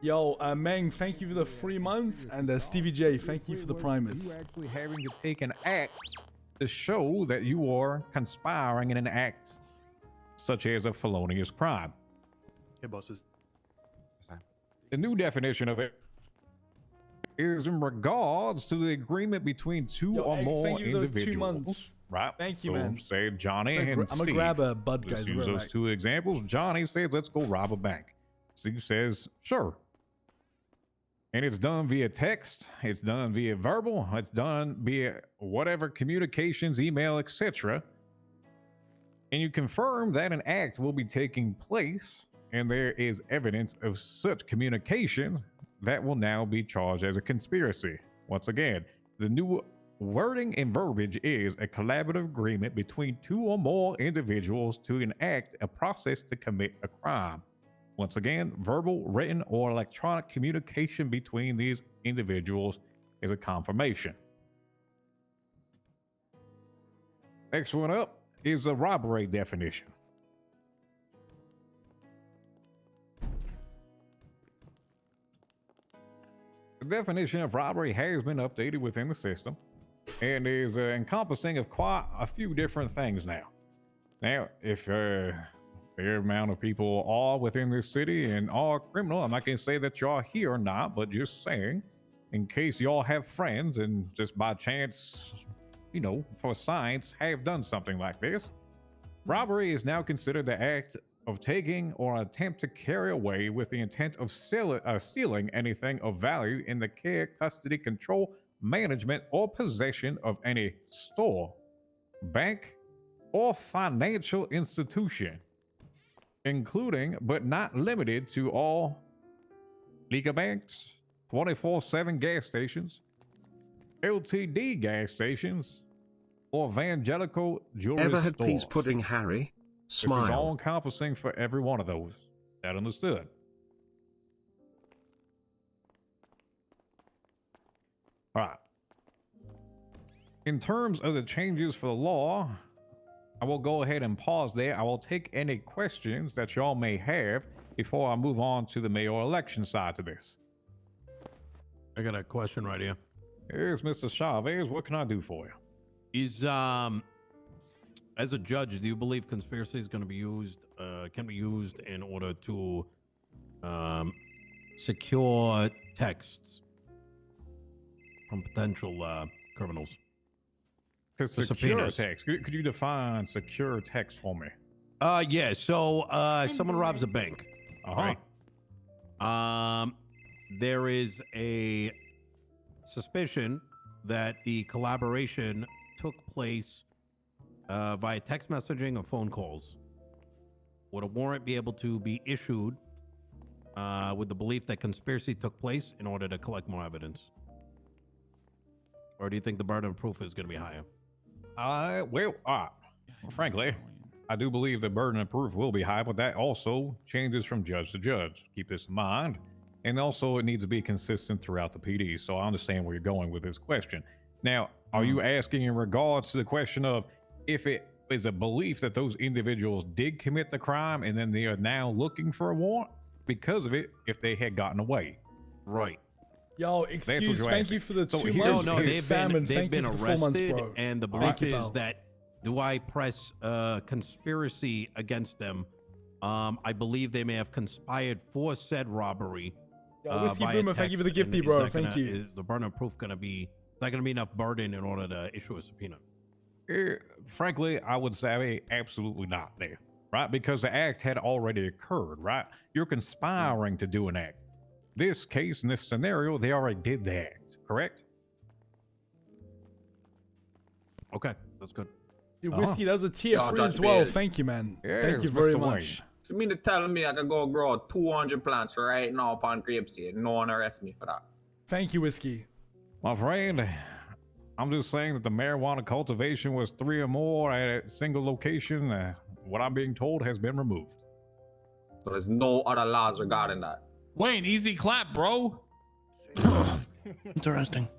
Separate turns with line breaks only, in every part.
Yo, Meng, thank you for the 3 months, and Stevie J, thank you for the primers.
You actually having to take an act to show that you are conspiring in an act such as a felonious crime.
Hey, bosses.
The new definition of it is in regards to the agreement between two or
Eggs,
more
thank you for the 2
individuals.
months.
Right.
Thank you,
so
man.
Say Johnny
So
and
I'm
Steve.
gonna grab a bud,
Let's
guys.
use those two examples. Johnny says, "Let's go rob a bank." Steve says, "Sure." And it's done via text. It's done via verbal. It's done via whatever communications, email, etc. And you confirm that an act will be taking place, and there is evidence of such communication that will now be charged as a conspiracy. Once again, the new wording and verbiage is a collaborative agreement between 2 or more individuals to enact a process to commit a crime. Once again, verbal, written, or electronic communication between these individuals is a confirmation. Next one up is the robbery definition. The definition of robbery has been updated within the system and is encompassing of quite a few different things now. Now, if a fair amount of people are within this city and are criminal, I'm not going to say that y'all here or not, but just saying, in case y'all have friends and just by chance, you know, for science, have done something like this, robbery is now considered the act of taking or attempt to carry away with the intent of stealing anything of value in the care, custody, control, management, or possession of any store, bank, or financial institution, including but not limited to all legal banks, 24/7 gas stations, LTD gas stations, or evangelical jewelry
Ever had
stores.
peas pudding, Harry? Smile.
This is all encompassing for every one of those. That understood? All right. In terms of the changes for the law, I will go ahead and pause there. I will take any questions that y'all may have before I move on to the mayoral election side to this.
I got a question right here.
Here's Mr. Chavez. What can I do for you?
Is as a judge, do you believe conspiracy is going to be used, can be used in order to secure texts from potential criminals?
To secure
subpoenas.
text. Could you define secure text for me?
Yeah. So someone robs a bank.
Uh-huh.
Right? There is a suspicion that the collaboration took place via text messaging or phone calls. Would a warrant be able to be issued with the belief that conspiracy took place in order to collect more evidence? Or do you think the burden of proof is going to be higher?
Frankly, I do believe the burden of proof will be high, but that also changes from judge to judge. Keep this in mind. And also, it needs to be consistent throughout the PD. So I understand where you're going with this question. Now, are you asking in regards to the question of if it is a belief that those individuals did commit the crime and then they are now looking for a warrant because of it if they had gotten away?
Right.
Yo, excuse, thank you for the
So
2
here's-
months.
No,
and
they've
Salmon,
been
thank you for 4 months,
arrested,
bro.
and the
Thank
belief
you,
is
pal.
that do I press conspiracy against them? I believe they may have conspired for said robbery.
Yo, Whiskey
via
Boomer, thank you for the
text, and
gifty,
is
bro.
that
Thank
gonna-
you.
Is the burden of proof going to be? Is that going to be enough burden in order to issue a subpoena?
Frankly, I would say absolutely not there, right? Because the act had already occurred, right? You're conspiring to do an act. This case, in this scenario, they already did the act, correct?
Okay, that's good.
Dude, Whiskey, that was a tier
Yo,
3
Judge
as well.
Bailey.
Thank you, man.
Yes,
Thank you very
Mr.
much.
Wayne.
So you mean to tell me I could go grow 200 plants right now upon grapeseed? No one arrest me for that.
Thank you, Whiskey.
My friend, I'm just saying that the marijuana cultivation was 3 or more at a single location. What I'm being told has been removed.
So there's no other laws regarding that.
Wayne, easy clap, bro.
Interesting.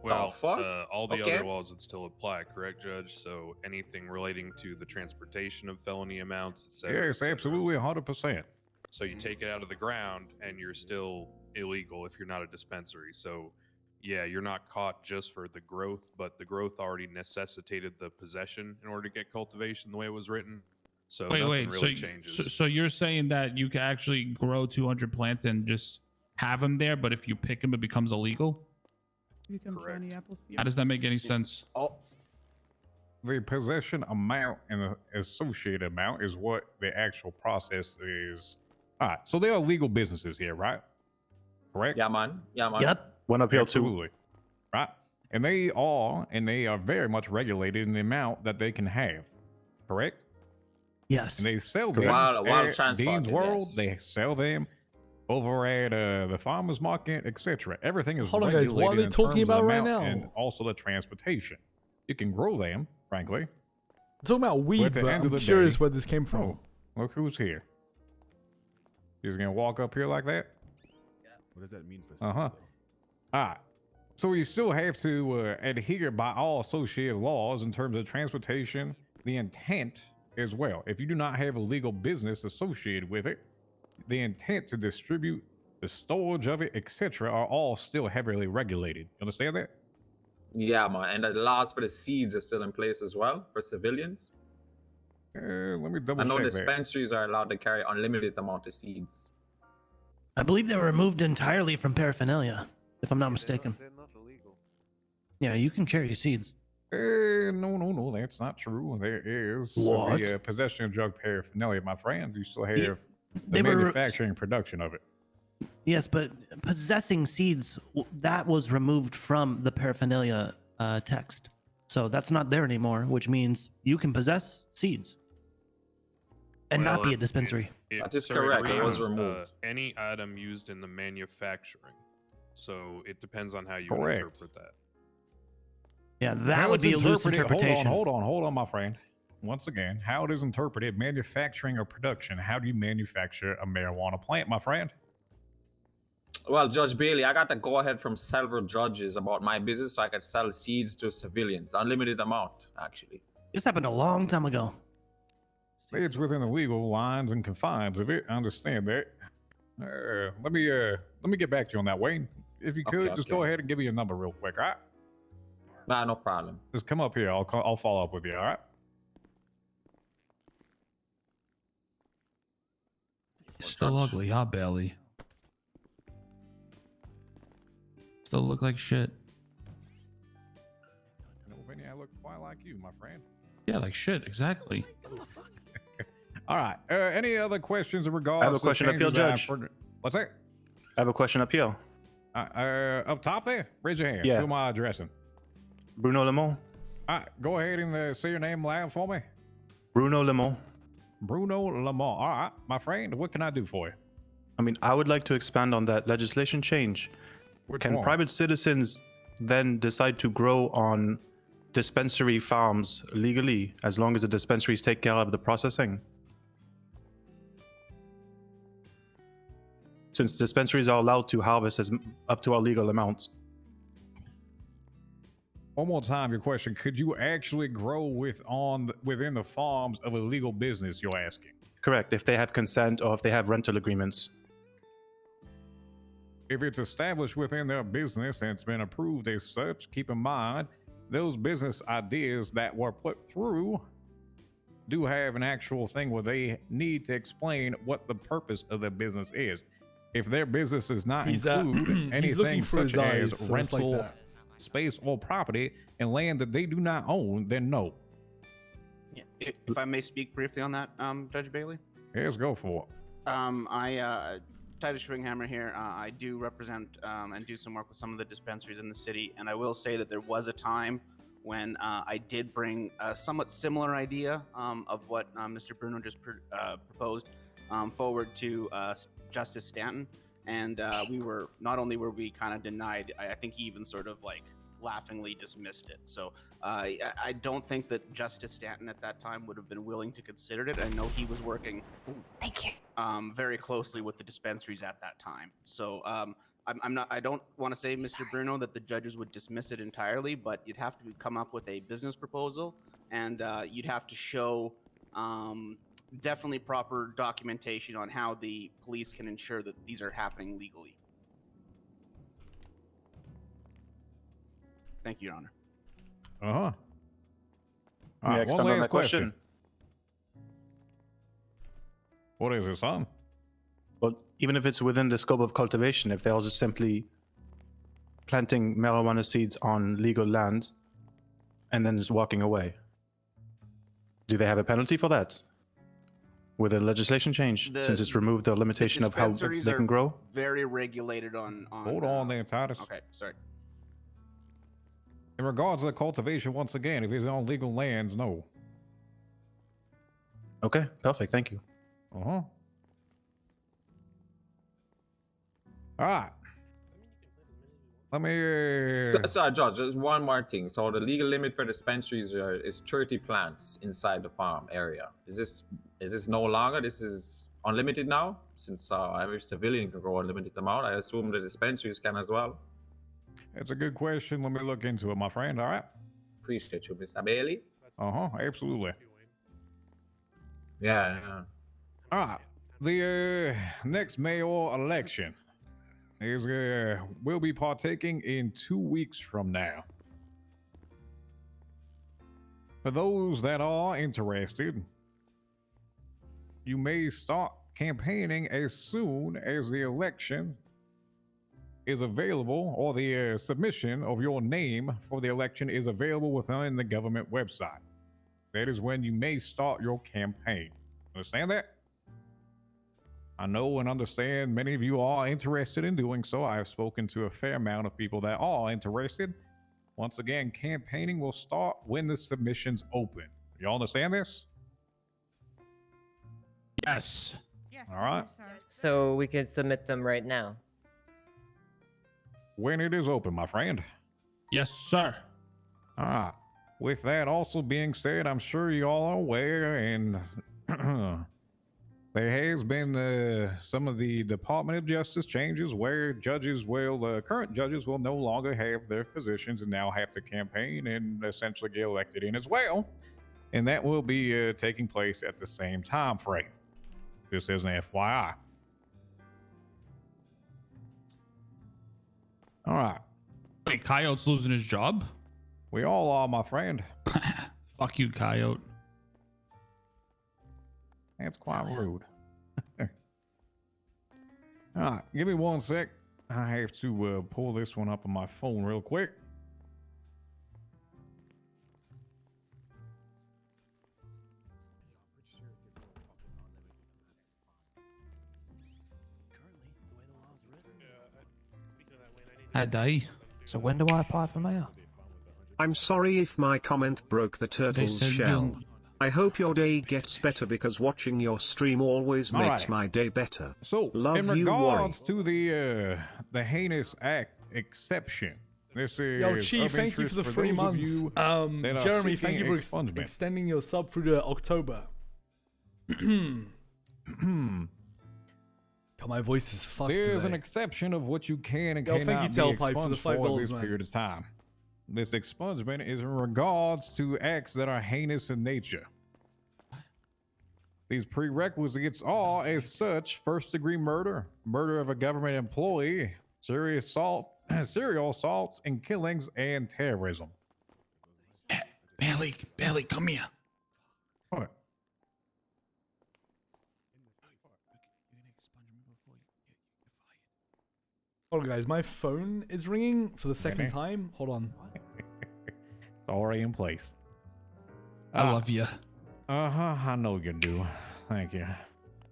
Well,
fuck?
all the
Okay.
other laws would still apply, correct, Judge? So anything relating to the transportation of felony amounts, etc.
Yes, absolutely, 100%.
So you take it out of the ground, and you're still illegal if you're not a dispensary. So, yeah, you're not caught just for the growth, but the growth already necessitated the possession in order to get cultivation the way it was written. So
Wait,
nothing
wait.
really changes.
So you're saying that you can actually grow 200 plants and just have them there, but if you pick them, it becomes illegal?
Correct.
How does that make any sense?
The possession amount and the associated amount is what the actual process is. All right, so there are legal businesses here, right? Correct?
Yeah, man. Yeah, man.
Yep. One appeal too.
Absolutely. Right? And they are very much regulated in the amount that they can have. Correct?
Yes.
And they sell them
While
at
transporting,
Dean's World.
yes.
They sell them over at the farmers market, etc. Everything is
Hold on, guys. What are they
regulated in
talking
terms of
about right
amount
now?
and also the transportation. You can grow them, frankly.
I'm talking about weed,
at the
but
end
I'm
of the
curious
day-
where this came from.
Oh, look who's here. He's gonna walk up here like that.
What does that mean for?
All right. So you still have to adhere by all associated laws in terms of transportation, the intent as well. If you do not have a legal business associated with it, the intent to distribute, the storage of it, etc., are all still heavily regulated. You understand that?
Yeah, man. And the laws for the seeds are still in place as well for civilians.
Let me double
I know
check that.
dispensaries are allowed to carry unlimited amount of seeds.
I believe they were removed entirely from paraphernalia, if I'm not mistaken.
They're not illegal.
Yeah, you can carry seeds.
No, that's not true. There is
What?
the possession of drug paraphernalia, my friend. You still have
Yeah,
the
they were-
manufacturing and production of it.
Yes, but possessing seeds, that was removed from the paraphernalia text. So that's not there anymore, which means you can possess seeds and not
Well,
be a dispensary.
That is
so
correct, it was
reads,
removed.
Any item used in the manufacturing. So it depends on how you
Correct.
interpret that.
Yeah, that
How
would
it's
be a loose
interpreted-
interpretation.
Hold on, my friend. Once again, how it is interpreted, manufacturing or production. How do you manufacture a marijuana plant, my friend?
Well, Judge Bailey, I got the go-ahead from several judges about my business so I could sell seeds to civilians. Unlimited amount, actually.
This happened a long time ago.
It's within the legal lines and confines of it. I understand that. Let me get back to you on that, Wayne. If you could, just go
okay.
ahead and give me your number real quick, all right?
Nah, no problem.
Just come up here. I'll follow up with you, all right?
Still ugly, huh, Bailey? Still look like shit.
No, Vinny, I look quite like you, my friend.
Yeah, like shit, exactly.
All right. Any other questions in regards?
I have a
to
question, appeal
changes that
judge.
What's that?
I have a question appeal.
Up top there. Raise your hand.
Yeah.
Who am I addressing?
Bruno Lemon.
All right. Go ahead and say your name loud for me.
Bruno Lemon.
Bruno Lamar. All right, my friend. What can I do for you?
I mean, I would like to expand on that legislation change.
Which
Can
one?
private citizens then decide to grow on dispensary farms legally as long as the dispensaries take care of the processing? Since dispensaries are allowed to harvest up to our legal amounts.
One more time, your question. Could you actually grow within the farms of a legal business, you're asking?
Correct, if they have consent or if they have rental agreements.
If it's established within their business and it's been approved as such, keep in mind, those business ideas that were put through do have an actual thing where they need to explain what the purpose of their business is. If their business does not include
he's looking
anything
for his
such
eyes,
as
so it's like
rental
that.
space or property and land that they do not own, then no.
Yeah, if I may speak briefly on that, Judge Bailey.
Let's go for it.
Titus Schwinghammer here. I do represent and do some work with some of the dispensaries in the city, and I will say that there was a time when I did bring a somewhat similar idea of what Mr. Bruno just proposed forward to Justice Stanton, and we were not only were we kind of denied, I think he even sort of like laughingly dismissed it. So I don't think that Justice Stanton at that time would have been willing to consider it. I know he was working very closely with the dispensaries at that time. So I don't want to say, Mr. Bruno, that the judges would dismiss it entirely, but you'd have to come up with a business proposal, and you'd have to show definitely proper documentation on how the police can ensure that these are happening legally. Thank you, Your Honor.
Uh-huh. All
May I
right,
expand
one
on
last
that question?
What is it, son?
Well, even if it's within the scope of cultivation, if they're just simply planting marijuana seeds on legal land and then just walking away, do they have a penalty for that? With a legislation change, since it's removed the limitation of how
dispensaries
they can
are
grow?
Very regulated on.
Hold on there, Titus.
Okay, sorry.
In regards to the cultivation, once again, if it's on legal lands, no.
Okay, perfect. Thank you.
Uh-huh. All right. Let me...
Sorry, Judge, there's one more thing. So the legal limit for dispensaries is 30 plants inside the farm area. Is this no longer? This is unlimited now? Since every civilian can grow unlimited amount, I assume the dispensaries can as well.
It's a good question. Let me look into it, my friend. All right.
Appreciate you, Mr. Bailey.
Uh-huh. Absolutely.
Yeah, yeah.
All right. The next mayoral election is will be partaking in 2 weeks from now. For those that are interested, you may start campaigning as soon as the election is available, or the submission of your name for the election is available within the government website. That is when you may start your campaign. Understand that? I know and understand many of you are interested in doing so. I have spoken to a fair amount of people that are interested. Once again, campaigning will start when the submissions open. You understand this?
Yes.
All right.
So we can submit them right now.
When it is open, my friend.
Yes, sir.
All right. With that also being said, I'm sure you all are aware, and there has been some of the Department of Justice changes where judges will, current judges will no longer have their positions and now have to campaign and essentially get elected in as well. And that will be taking place at the same time frame. Just as an FYI. All right.
Wait, Coyote's losing his job?
We all are, my friend.
Fuck you, Coyote.
That's quite rude. All right, give me 1 sec. I have to pull this one up on my phone real quick.
I die.
So when do I apply for mayor?
I'm sorry if my comment broke the turtle's
said
shell.
you'll-
I hope your day gets better because watching your stream always
All
makes
right.
my day better.
So,
Love
in
you, Worry.
regards to the heinous act exception, this is
Yo, Chief,
of
thank you
interest
for the
for
3
those of
months.
you that are
Jeremy,
seeking
thank you for
expungement.
extending your sub through to October. God, my voice is fucked
There's
today.
an exception of what you can and
Yo, thank
cannot
you,
be
Tailpipe, for the
expunged for
$5,
this
man.
period of time. This expungement is in regards to acts that are heinous in nature. These prerequisites are, as such, first-degree murder, murder of a government employee, serious assault, serial assaults and killings, and terrorism.
Bailey, come here.
What?
Hold on, guys. My phone is ringing for the second
Really?
time. Hold on.
It's already in place.
I love you.
Uh-huh, I know you do. Thank you.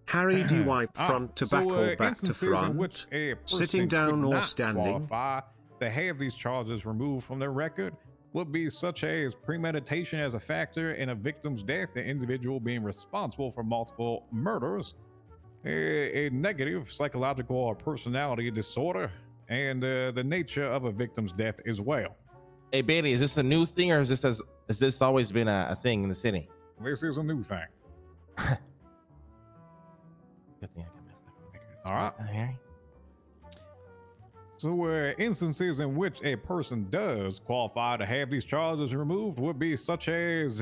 Harry, do you wipe front to back or back to
instances in
front?
which a
Sitting
person
down
could
or
not
standing?
qualify to have these charges removed from their record would be such as premeditation as a factor in a victim's death, the individual being responsible for multiple murders, a negative psychological or personality disorder, and the nature of a victim's death as well.
Hey Bailey, is this a new thing or has this always been a thing in the city?
This is a new thing.
Good thing I got my
All right.
Harry.
So, instances in which a person does qualify to have these charges removed would be such as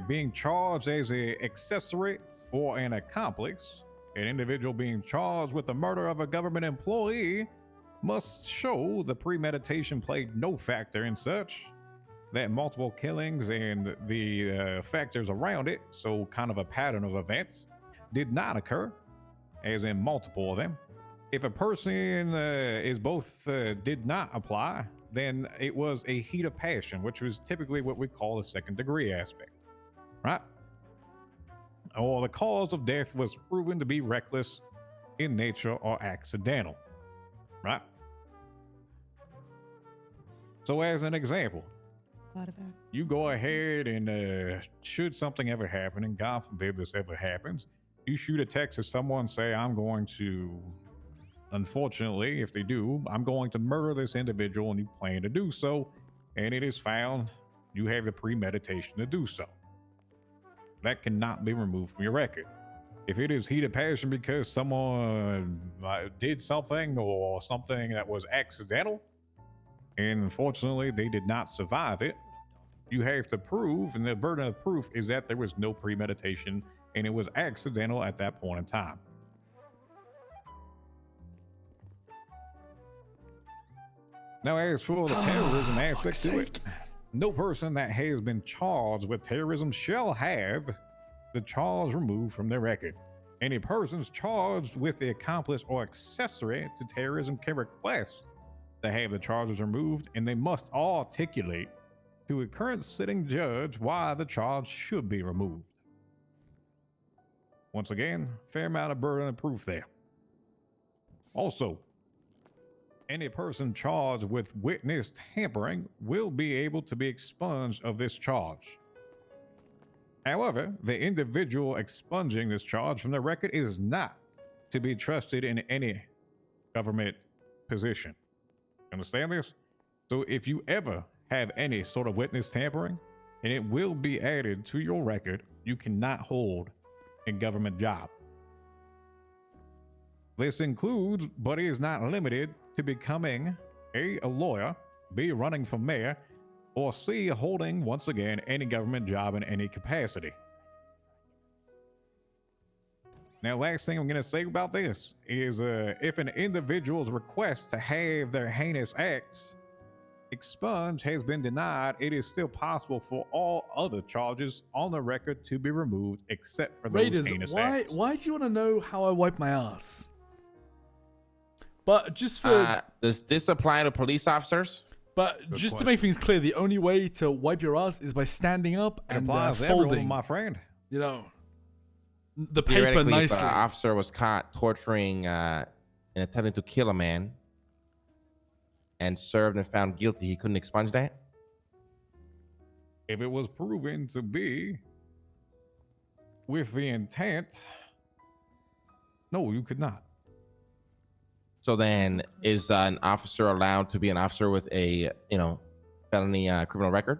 being charged as an accessory or an accomplice, an individual being charged with the murder of a government employee, must show the premeditation played no factor in such, that multiple killings and the factors around it, so kind of a pattern of events, did not occur, as in multiple of them. If a person is both did not apply, then it was a heat of passion, which was typically what we call a second degree aspect, right? Or the cause of death was proven to be reckless in nature or accidental, right? So as an example, you go ahead and should something ever happen, and God forbid this ever happens, you shoot a text to someone, say, I'm going to, unfortunately, if they do, I'm going to murder this individual, and you plan to do so, and it is found you have the premeditation to do so. That cannot be removed from your record. If it is heat of passion because someone did something or something that was accidental, and unfortunately they did not survive it, you have to prove, and the burden of proof is that there was no premeditation and it was accidental at that point in time. Now, as for the terrorism aspect to it, no person that has been charged with terrorism shall have the charge removed from their record. Any persons charged with the accomplice or accessory to terrorism can request to have the charges removed, and they must all articulate to a current sitting judge why the charge should be removed. Once again, fair amount of burden of proof there. Also, any person charged with witness tampering will be able to be expunged of this charge. However, the individual expunging this charge from the record is not to be trusted in any government position. Understand this? So if you ever have any sort of witness tampering, and it will be added to your record, you cannot hold a government job. This includes, but is not limited to, becoming A, lawyer, B, running for mayor, or C, holding, once again, any government job in any capacity. Now, last thing I'm going to say about this is if an individual's request to have their heinous acts expunged has been denied, it is still possible for all other charges on the record to be removed except for those
Raiders,
heinous
why
acts.
do you want to know how I wipe my ass? But just for
does this apply to police officers?
But just to make things clear, the only way to wipe your ass is by standing up and folding,
my friend.
You know, the paper
Theoretically,
nicely.
if an officer was caught torturing and attempting to kill a man and served and found guilty, he couldn't expunge that?
If it was proven to be with the intent, no, you could not.
So then, is an officer allowed to be an officer with a, felony criminal record?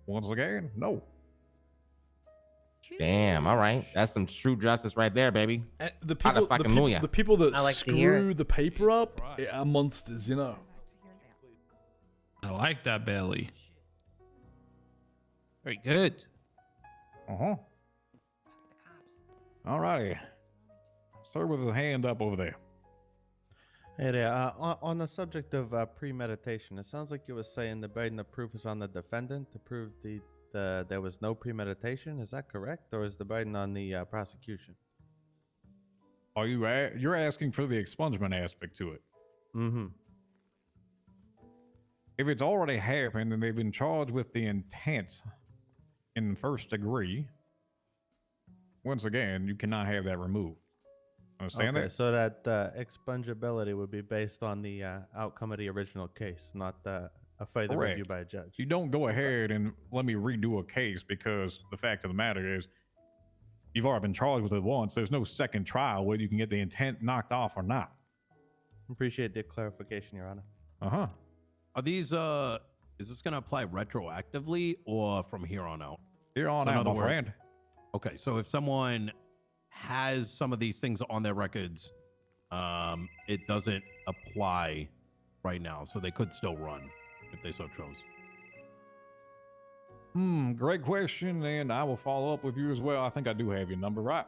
Once again, no.
Damn. All right, that's some true justice right there, baby.
The people that
I like to hear
screw the paper up are monsters, you know.
I like that, Bailey.
Very good.
All righty. Start with his hand up over there.
Hey there. On the subject of premeditation, it sounds like you were saying the burden of proof is on the defendant to prove there was no premeditation. Is that correct, or is the burden on the prosecution?
Are you're asking for the expungement aspect to it?
Mm-hmm.
If it's already happened and they've been charged with the intent in first degree, once again, you cannot have that removed. Understand that?
So that expungibility would be based on the outcome of the original case, not a further
Correct.
review by a judge.
You don't go ahead and let me redo a case, because the fact of the matter is you've already been charged with it once. There's no second trial where you can get the intent knocked off or not.
Appreciate the clarification, Your Honor.
Are these is this going to apply retroactively or from here on out?
Here on out, my friend.
Okay, so if someone has some of these things on their records, it doesn't apply right now, so they could still run if they so chose.
Great question, and I will follow up with you as well. I think I do have your number, right?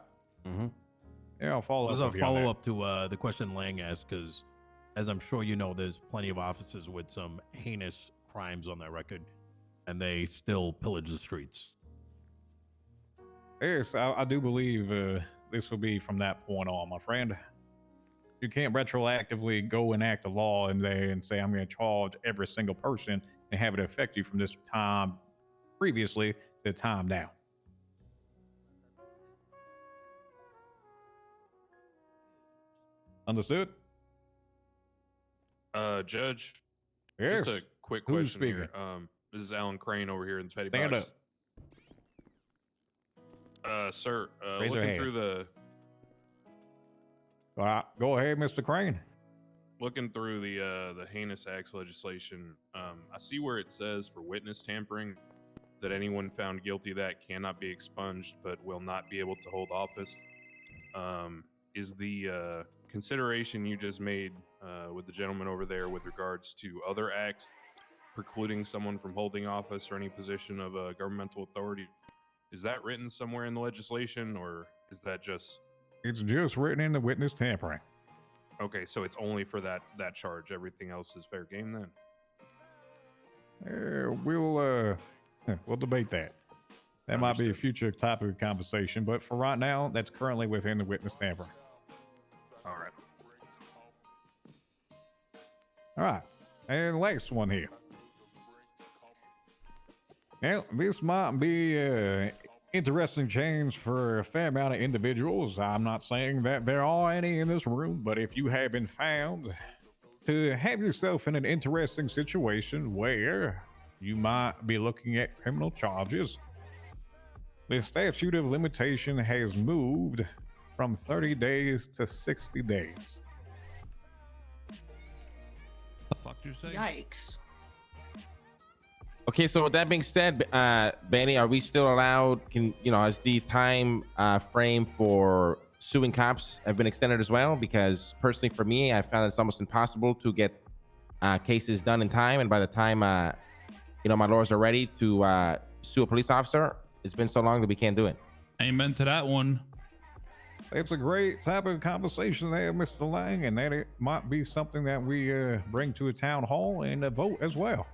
Yeah, I'll follow
There's
up.
a
with you on that.
follow-up to the question Lang asked, because as I'm sure you know, there's plenty of officers with some heinous crimes on their record, and they still pillage the streets.
Yes, I do believe this will be from that point on, my friend. You can't retroactively go enact a law in there and say, I'm going to charge every single person and have it affect you from this time previously to the time now. Understood?
Judge.
Yes.
Just a quick
Who's
question here.
speaking?
This is Alan Crane over here in the Petty
Stand
Box. Sir,
Raise your
looking
hand.
through the
Go ahead, Mr. Crane.
looking through the heinous acts legislation, I see where it says for witness tampering that anyone found guilty of that cannot be expunged but will not be able to hold office. Is the consideration you just made with the gentleman over there with regards to other acts precluding someone from holding office or any position of a governmental authority, is that written somewhere in the legislation, or is that just...
It's just written in the witness tampering.
Okay, so it's only for that charge. Everything else is fair game then?
We'll debate that. That might be a future topic of conversation, but for right now, that's currently within the witness tampering.
All right.
All right, and next one here. Now, this might be interesting change for a fair amount of individuals. I'm not saying that there are any in this room, but if you have been found to have yourself in an interesting situation where you might be looking at criminal charges, the statute of limitation has moved from 30 days to 60 days.
The fuck you say?
Yikes.
Okay, so with that being said, Benny, are we still allowed? Has the time frame for suing cops have been extended as well? Because personally, for me, I found it's almost impossible to get cases done in time, and by the time my lawyers are ready to sue a police officer, it's been so long that we can't do it.
Amen to that one.
It's a great type of conversation there, Mr. Lang, and that it might be something that we bring to a town hall and vote as well.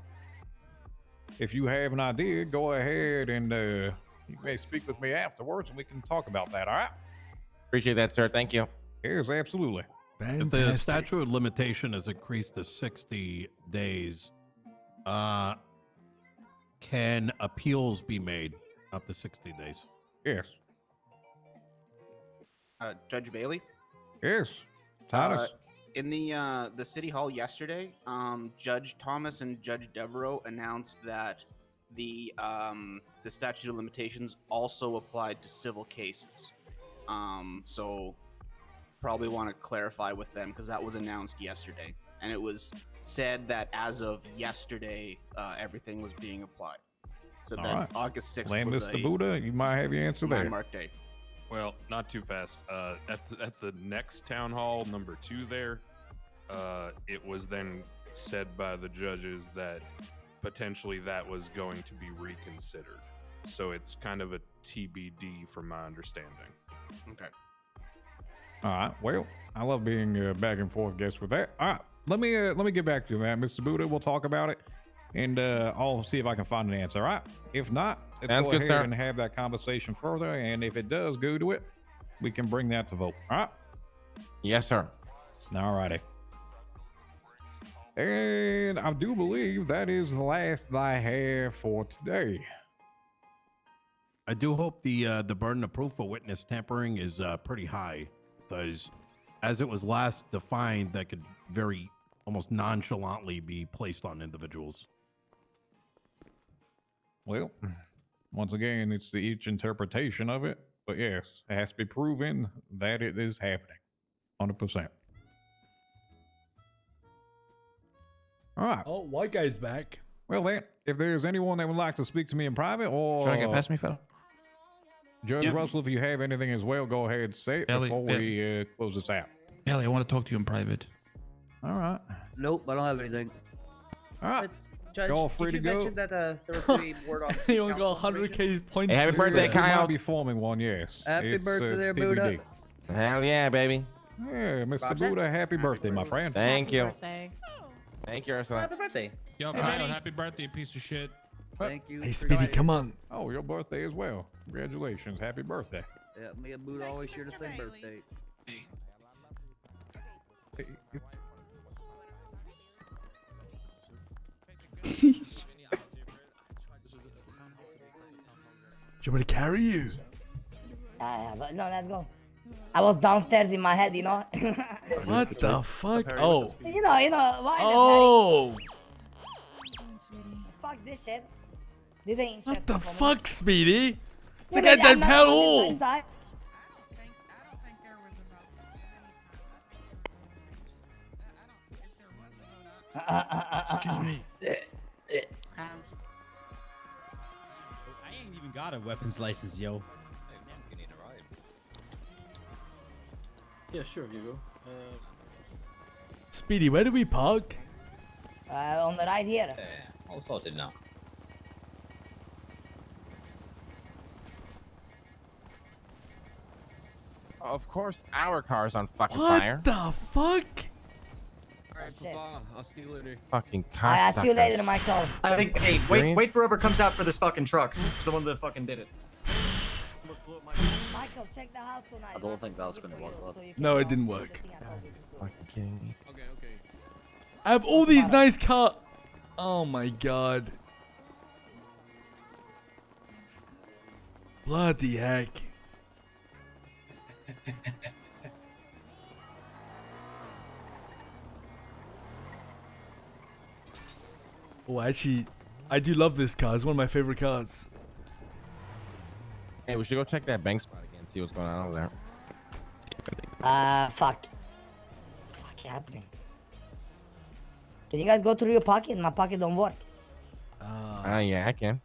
If you have an idea, go ahead and you may speak with me afterwards and we can talk about that, all right?
Appreciate that, sir. Thank you.
Yes, absolutely.
If the statute of limitation is increased to 60 days, can appeals be made up to 60 days?
Yes.
Judge Bailey?
Yes. Thomas?
In the city hall yesterday, Judge Thomas and Judge Devereaux announced that the statute of limitations also applied to civil cases. So probably want to clarify with them because that was announced yesterday, and it was said that as of yesterday, everything was being applied. So that
right.
August 6th
Land
was
Mr.
a
Buddha, you might have your answer there.
landmark date.
Well, not too fast. At the next town hall, number 2 there, it was then said by the judges that potentially that was going to be reconsidered. So it's kind of a TBD from my understanding.
Okay.
All right. Well, I love being back and forth guest with that. All right. Let me get back to that, Mr. Buddha. We'll talk about it, and I'll see if I can find an answer. All right. If not, let's
Sounds
go
good,
ahead
sir.
and have that conversation further. And if it does go to it, we can bring that to vote. All right.
Yes, sir.
All righty. And I do believe that is the last I have for today.
I do hope the burden of proof for witness tampering is pretty high, because as it was last defined, that could very almost nonchalantly be placed on individuals.
Well, once again, it's the each interpretation of it. But yes, it has to be proven that it is happening. 100%. All right.
Oh, white guy's back.
Well, then, if there's anyone that would like to speak to me in private, or
Try to get past me, fella.
Judge
Yep.
Russell, if you have anything as well, go ahead and say it
Ellie,
before we close this out.
Ellie, I want to talk to you in private.
All right.
Nope, I don't have anything.
All right.
Judge,
Y'all free
did
to
you
go?
mention that there was going to be word on city
Anyone got
council
100k points?
Hey, happy
to
birthday,
spare?
We
Kyle.
might be forming one, yes.
Happy
It's,
birthday there,
TBD.
Buddha.
Hell yeah, baby.
Yeah, Mr.
Roger.
Buddha, happy birthday, my friend.
Thank you. Thank you, Ursula.
Happy birthday.
Yo,
Hey,
Kyle,
Benny.
happy birthday, you piece of shit.
Thank you.
Hey,
for
Speedy,
inviting
come
me.
on.
Oh, your birthday as well. Congratulations. Happy birthday.
Yeah, me and Buddha always share the same birthday.
Do you want me to carry you?
But no, let's go. I was downstairs in my head, you know.
What the fuck? Oh.
you know, why?
Oh.
Fuck this shit. This ain't
What the
interesting for me.
fuck, Speedy? It's
Yeah,
like I
but I'm
did
not
tell
doing
all.
this next time.
Excuse me.
I ain't even got a weapons license, yo.
Yeah, sure, Hugo.
Speedy, where do we park?
On the right here.
All sorted now.
Of course, our car's on fucking
What
fire.
the fuck?
Alright, Papa. I'll see you later.
Fucking
I'll see you
cocksuckers.
later, Michael.
I think. Hey, wait for whoever comes out for this fucking truck. It's the one that fucking did it.
Michael, check the house tonight.
I don't think that's gonna work, bud.
No, it didn't work.
Fucking kidding me.
Okay, okay.
I have all these nice car. Oh my god. Bloody heck. Oh, actually, I do love this car. It's one of my favorite cars.
Hey, we should go check that bank spot again, see what's going on over there.
Fuck. What's fucking happening? Can you guys go through your pocket? My pocket don't work.
Yeah, I can.